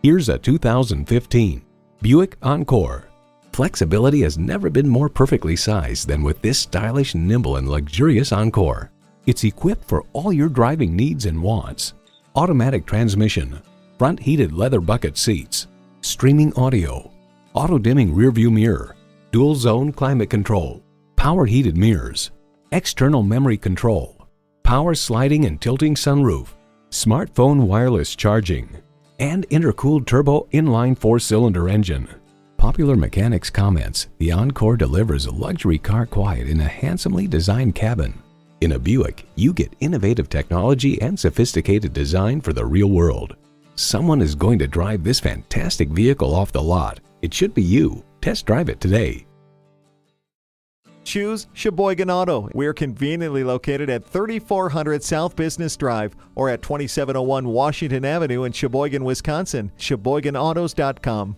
Here's a 2015 Buick Encore. Flexibility has never been more perfectly sized than with this stylish, nimble, and luxurious Encore. It's equipped for all your driving needs and wants. Automatic transmission, front heated leather bucket seats, streaming audio, auto-dimming rearview mirror, dual zone climate control, power heated mirrors, external memory control, power sliding and tilting sunroof, smartphone wireless charging, and intercooled turbo inline 4-cylinder engine. Popular Mechanics comments, the Encore delivers a luxury car quiet in a handsomely designed cabin. In a Buick, you get innovative technology and sophisticated design for the real world. Someone is going to drive this fantastic vehicle off the lot. It should be you. Test drive it today. Choose Sheboygan Auto. We're conveniently located at 3400 South Business Drive or at 2701 Washington Avenue in Sheboygan, Wisconsin. SheboyganAutos.com.